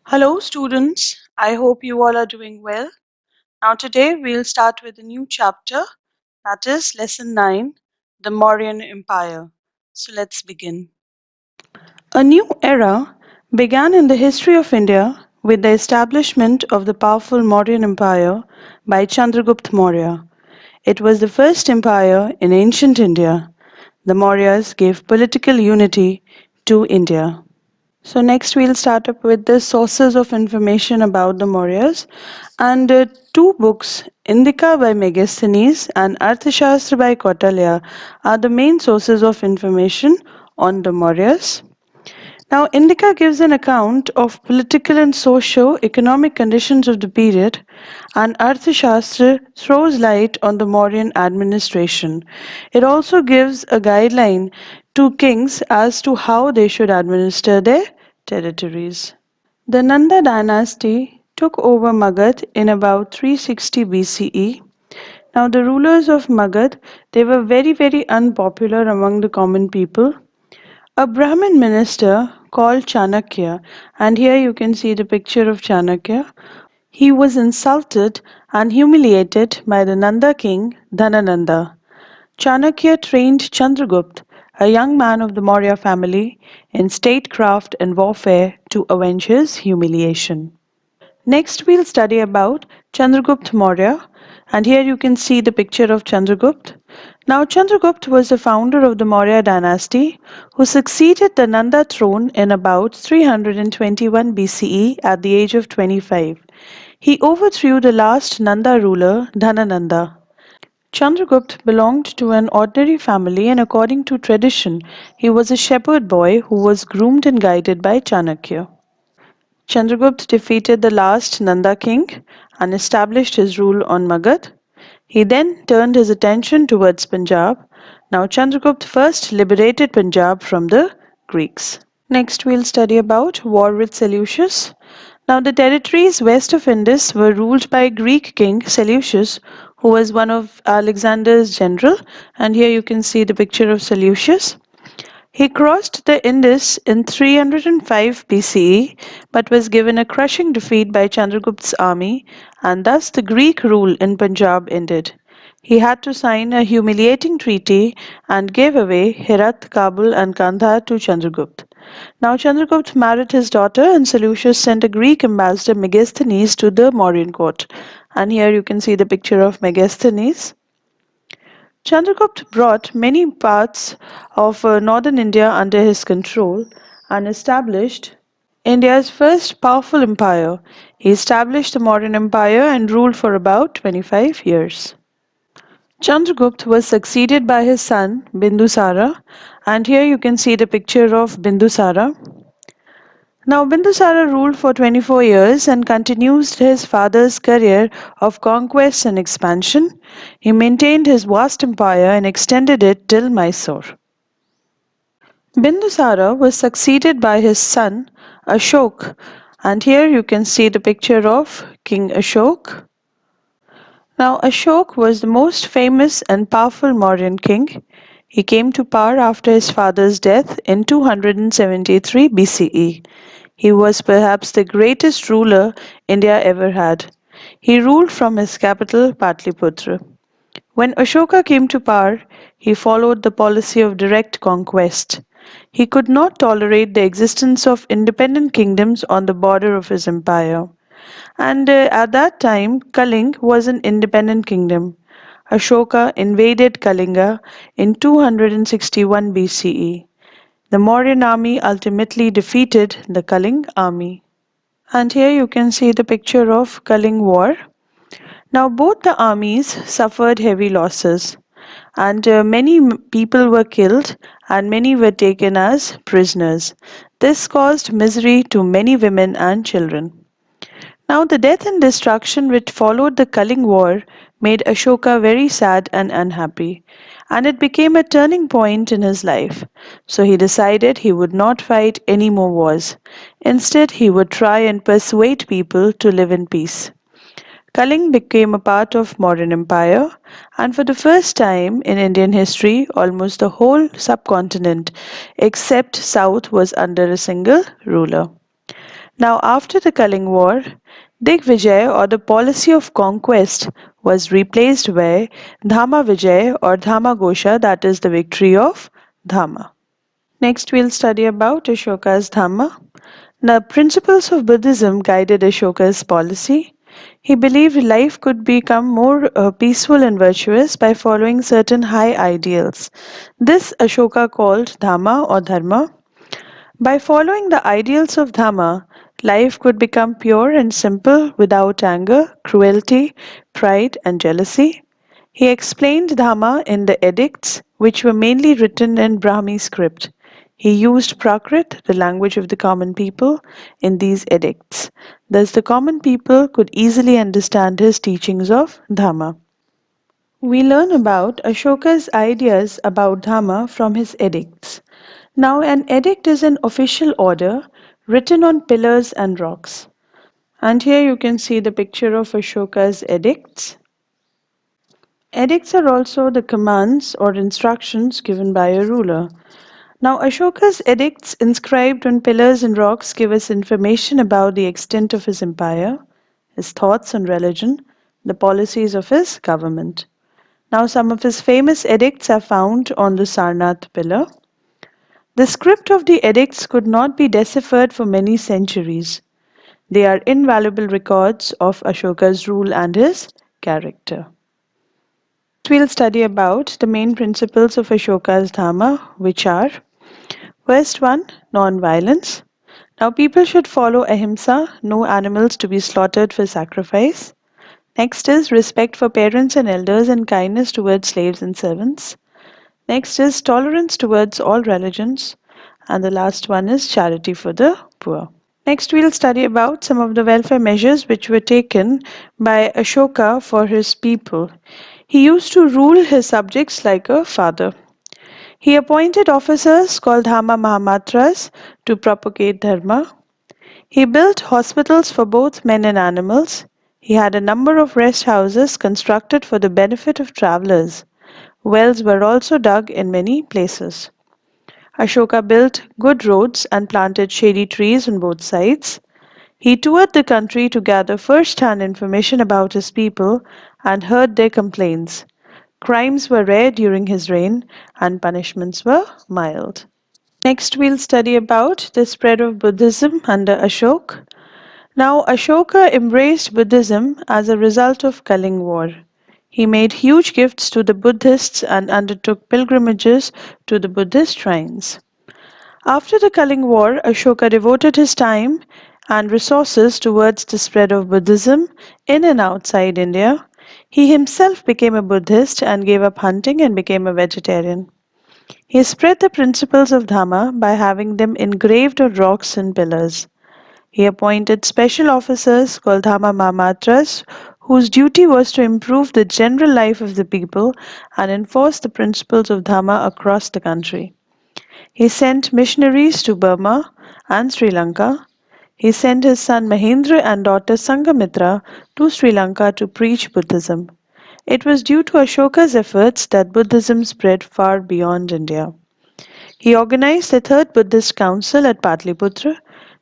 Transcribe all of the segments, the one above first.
Hello, students. I hope you all are doing well. Now, today we'll start with a new chapter, that is Lesson 9, the Mauryan Empire. So, let's begin. A new era began in the history of India with the establishment of the powerful Mauryan Empire by Chandragupta Maurya. It was the first empire in ancient India. The Mauryas gave political unity to India. So next we'll start up with the sources of information about the Mauryas and two books, Indika by Megasthenes and Arthashastra by Kautilya are the main sources of information on the Mauryas. Now, Indica gives an account of political and socio-economic conditions of the period, and Arthashastra throws light on the Mauryan administration. It also gives a guideline to kings as to how they should administer their territories. The Nanda dynasty took over Magad in about 360 BCE. Now, the rulers of Magad, they were very unpopular among the common people. A Brahmin minister called Chanakya, and here you can see the picture of Chanakya. He was insulted and humiliated by the Nanda king Dhanananda. Chanakya trained Chandragupta, a young man of the Maurya family, in statecraft and warfare to avenge his humiliation. Next, we'll study about Chandragupta Maurya, and here you can see the picture of Chandragupta. Now, Chandragupta was the founder of the Maurya dynasty who succeeded the Nanda throne in about 321 BCE at the age of 25. He overthrew the last Nanda ruler, Dhanananda. Chandragupta belonged to an ordinary family, and according to tradition, he was a shepherd boy who was groomed and guided by Chanakya. Chandragupta defeated the last Nanda king and established his rule on Magad. He then turned his attention towards Punjab. Now Chandragupta first liberated Punjab from the Greeks. Next we'll study about war with Seleucus. Now the territories west of Indus were ruled by Greek king Seleucus, who was one of Alexander's general, and here you can see the picture of Seleucus. He crossed the Indus in 305 BCE but was given a crushing defeat by Chandragupta's army, and thus the Greek rule in Punjab ended. He had to sign a humiliating treaty and gave away Herat, Kabul, and Kandahar to Chandragupta. Now Chandragupta married his daughter, and Seleucus sent a Greek ambassador Megasthenes to the Mauryan court. And here you can see the picture of Megasthenes. Chandragupta brought many parts of northern India under his control and established India's first powerful empire. He established the Mauryan Empire and ruled for about 25 years. Chandragupta was succeeded by his son Bindusara, and here you can see the picture of Bindusara. Now, Bindusara ruled for 24 years and continued his father's career of conquest and expansion. He maintained his vast empire and extended it till Mysore. Bindusara was succeeded by his son Ashok, and here you can see the picture of King Ashok. Now, Ashok was the most famous and powerful Mauryan king. He came to power after his father's death in 273 BCE. He was perhaps the greatest ruler India ever had. He ruled from his capital, Patliputra. When Ashoka came to power, he followed the policy of direct conquest. He could not tolerate the existence of independent kingdoms on the border of his empire. And at that time, Kaling was an independent kingdom. Ashoka invaded Kalinga in 261 BCE. The Mauryan army ultimately defeated the Kaling army. And here you can see the picture of Kaling War. Now, both the armies suffered heavy losses, and many people were killed and many were taken as prisoners. This caused misery to many women and children. Now, the death and destruction which followed the Kaling War made Ashoka very sad and unhappy, and it became a turning point in his life. So he decided he would not fight any more wars. Instead, he would try and persuade people to live in peace. Kaling became a part of Mauryan Empire, and for the first time in Indian history, almost the whole subcontinent except south was under a single ruler. Now, after the Kaling War, Digvijay or the policy of conquest was replaced by Dhamma Vijay or Dhamma Gosha, that is the victory of Dhamma. Next, we'll study about Ashoka's Dhamma. The principles of Buddhism guided Ashoka's policy. He believed life could become more peaceful and virtuous by following certain high ideals. This Ashoka called Dhamma or Dharma. By following the ideals of Dhamma, life could become pure and simple without anger, cruelty, pride, and jealousy. He explained Dhamma in the edicts, which were mainly written in Brahmi script. He used Prakrit, the language of the common people, in these edicts. Thus, the common people could easily understand his teachings of Dhamma. We learn about Ashoka's ideas about Dhamma from his edicts. Now, an edict is an official order written on pillars and rocks. And here you can see the picture of Ashoka's edicts. Edicts are also the commands or instructions given by a ruler. Now, Ashoka's edicts inscribed on pillars and rocks give us information about the extent of his empire, his thoughts on religion, the policies of his government. Now, some of his famous edicts are found on the Sarnath pillar. The script of the edicts could not be deciphered for many centuries. They are invaluable records of Ashoka's rule and his character. We'll study about the main principles of Ashoka's Dhamma, which are first one, non-violence. Now, people should follow ahimsa, no animals to be slaughtered for sacrifice. Next is respect for parents and elders and kindness towards slaves and servants. Next is tolerance towards all religions. And the last one is charity for the poor. Next, we'll study about some of the welfare measures which were taken by Ashoka for his people. He used to rule his subjects like a father. He appointed officers called Dhamma Mahamatras to propagate Dharma. He built hospitals for both men and animals. He had a number of rest houses constructed for the benefit of travelers. Wells were also dug in many places. Ashoka built good roads and planted shady trees on both sides. He toured the country to gather first hand information about his people and heard their complaints. Crimes were rare during his reign and punishments were mild. Next, we'll study about the spread of Buddhism under Ashok. Now, Ashoka embraced Buddhism as a result of Kaling War. He made huge gifts to the Buddhists and undertook pilgrimages to the Buddhist shrines. After the Kaling War, Ashoka devoted his time and resources towards the spread of Buddhism in and outside India. He himself became a Buddhist and gave up hunting and became a vegetarian. He spread the principles of Dhamma by having them engraved on rocks and pillars. He appointed special officers called Dhamma Mahamatras, whose duty was to improve the general life of the people and enforce the principles of Dhamma across the country. He sent missionaries to Burma and Sri Lanka. He sent his son Mahendra and daughter Sanghamitra to Sri Lanka to preach Buddhism. It was due to Ashoka's efforts that Buddhism spread far beyond India. He organized the Third Buddhist Council at Patliputra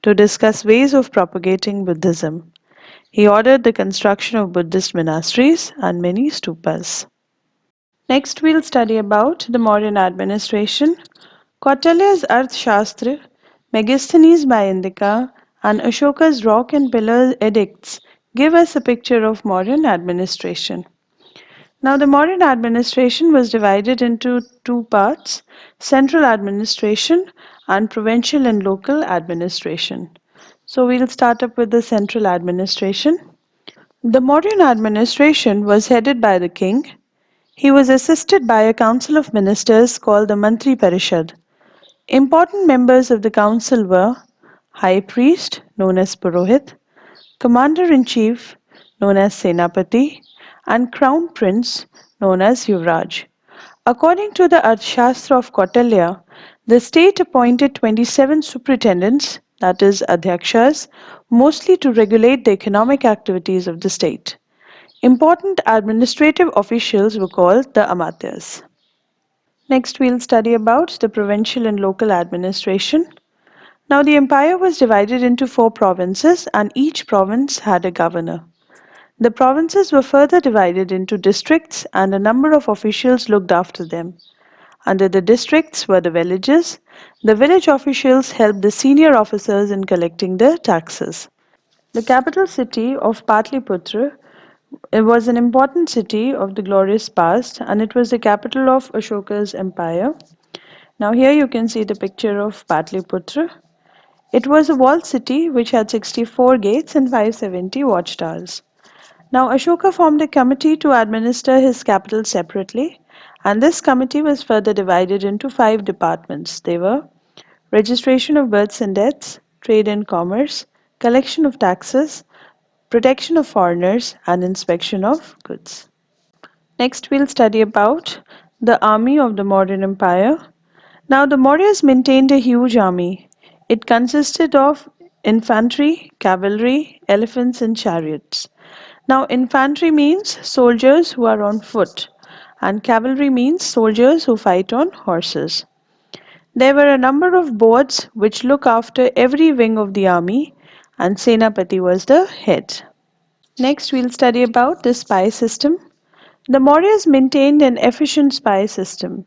to discuss ways of propagating Buddhism. He ordered the construction of Buddhist monasteries and many stupas. Next, we'll study about the Mauryan administration. Kautilya's Arthashastra, Megasthenes by Indika, and Ashoka's rock and pillar edicts give us a picture of Mauryan administration. Now, the Mauryan administration was divided into two parts: central administration and provincial and local administration. So, we'll start up with the central administration. The Mauryan administration was headed by the king. He was assisted by a council of ministers called the Mantri Parishad. Important members of the council were High Priest, known as Purohit, Commander in Chief, known as Senapati, and Crown Prince, known as Yuvraj. According to the Arthashastra of Kautilya, the state appointed 27 superintendents, that is, adhyakshas, mostly to regulate the economic activities of the state. Important administrative officials were called the Amatyas. Next, we'll study about the provincial and local administration. Now, the empire was divided into four provinces, and each province had a governor. The provinces were further divided into districts, and a number of officials looked after them. Under the districts were the villages. The village officials helped the senior officers in collecting the taxes. The capital city of Patliputra, it was an important city of the glorious past, and it was the capital of Ashoka's empire. Now here you can see the picture of Patliputra. It was a walled city which had 64 gates and 570 watchtowers. Now Ashoka formed a committee to administer his capital separately, and this committee was further divided into five departments. They were registration of births and deaths, trade and commerce, collection of taxes, protection of foreigners, and inspection of goods. Next, we'll study about the army of the Mauryan Empire. Now, the Mauryas maintained a huge army. It consisted of infantry, cavalry, elephants, and chariots. Now, infantry means soldiers who are on foot, and cavalry means soldiers who fight on horses. There were a number of boards which look after every wing of the army, and Senapati was the head. Next, we'll study about the spy system. The Mauryas maintained an efficient spy system.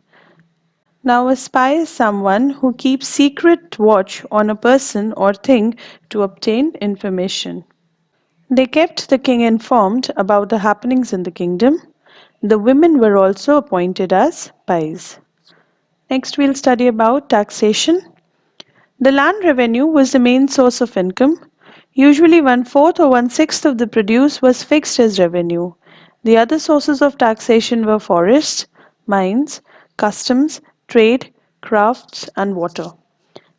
Now, a spy is someone who keeps secret watch on a person or thing to obtain information. They kept the king informed about the happenings in the kingdom. The women were also appointed as spies. Next, we'll study about taxation. The land revenue was the main source of income. Usually, one fourth or one sixth of the produce was fixed as revenue. The other sources of taxation were forests, mines, customs, trade, crafts, and water.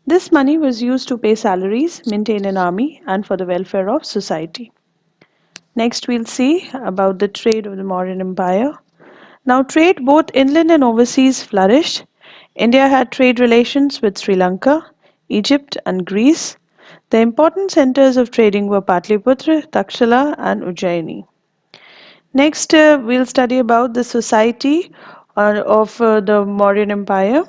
This money was used to pay salaries, maintain an army, and for the welfare of society. Next, we'll see about the trade of the Mauryan Empire. Now, trade both inland and overseas flourished. India had trade relations with Sri Lanka, Egypt, and Greece. The important centers of trading were Patliputra, Takshala, and Ujjaini. Next, we'll study about the society of the Mauryan Empire.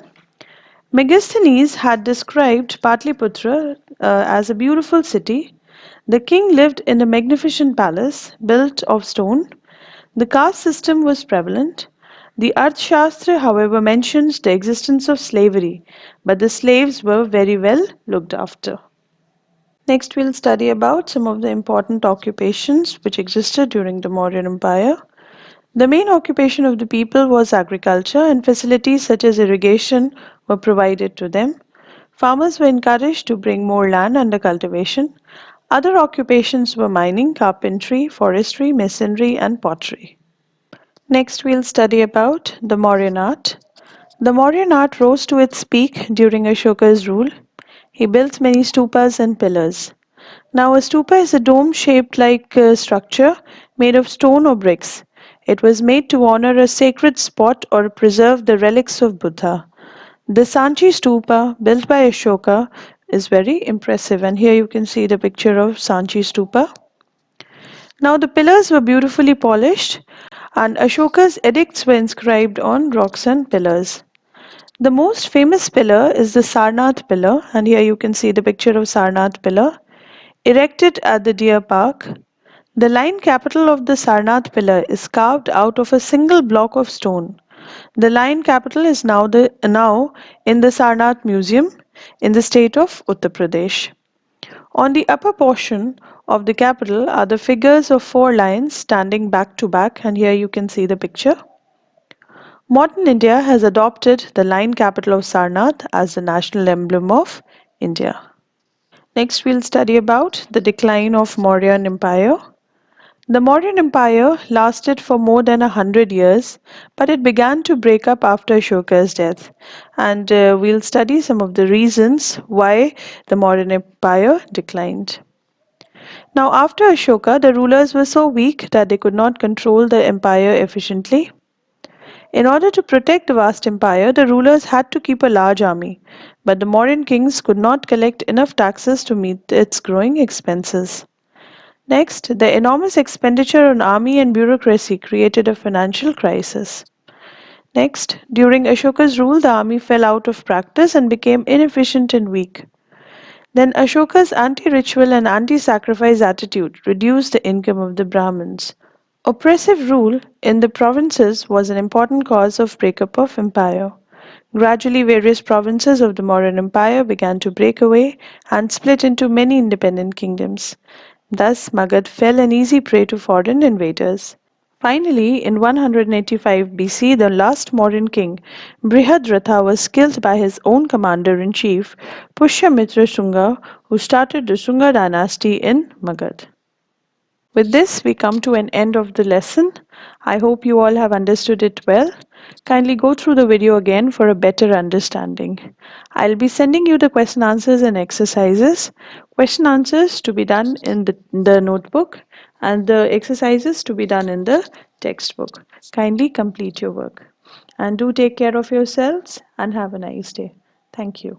Megasthenes had described Patliputra as a beautiful city. The king lived in a magnificent palace built of stone. The caste system was prevalent. The Arthashastra, however, mentions the existence of slavery, but the slaves were very well looked after. Next, we'll study about some of the important occupations which existed during the Mauryan Empire. The main occupation of the people was agriculture, and facilities such as irrigation were provided to them. Farmers were encouraged to bring more land under cultivation. Other occupations were mining, carpentry, forestry, masonry, and pottery. Next, we'll study about the Mauryan art. The Mauryan art rose to its peak during Ashoka's rule. He built many stupas and pillars. Now, a stupa is a dome shaped like structure made of stone or bricks. It was made to honor a sacred spot or preserve the relics of Buddha. The Sanchi stupa, built by Ashoka, is very impressive, and here you can see the picture of Sanchi stupa. Now, the pillars were beautifully polished, and Ashoka's edicts were inscribed on rocks and pillars. The most famous pillar is the Sarnath pillar, and here you can see the picture of Sarnath pillar, erected at the Deer Park. The line capital of the Sarnath pillar is carved out of a single block of stone. The line capital is now in the Sarnath Museum in the state of Uttar Pradesh. On the upper portion of the capital are the figures of four lions standing back to back, and here you can see the picture. Modern India has adopted the lion capital of Sarnath as the national emblem of India. Next, we'll study about the decline of Mauryan Empire. The Mauryan Empire lasted for more than 100 years, but it began to break up after Ashoka's death. And we'll study some of the reasons why the Mauryan Empire declined. Now, after Ashoka, the rulers were so weak that they could not control the empire efficiently. In order to protect the vast empire, the rulers had to keep a large army, but the Mauryan kings could not collect enough taxes to meet its growing expenses. Next, the enormous expenditure on army and bureaucracy created a financial crisis. Next, during Ashoka's rule, the army fell out of practice and became inefficient and weak. Then Ashoka's anti-ritual and anti-sacrifice attitude reduced the income of the Brahmins. Oppressive rule in the provinces was an important cause of breakup of empire. Gradually, various provinces of the Mauryan Empire began to break away and split into many independent kingdoms. Thus, Magad fell an easy prey to foreign invaders. Finally, in 185 BC, the last Mauryan king, Brihadratha, was killed by his own commander in chief, Pushyamitra Shunga, who started the Shunga dynasty in Magad. With this, we come to an end of the lesson. I hope you all have understood it well. Kindly go through the video again for a better understanding. I'll be sending you the question answers and exercises. Question answers to be done in the notebook and the exercises to be done in the textbook. Kindly complete your work. And do take care of yourselves and have a nice day. Thank you.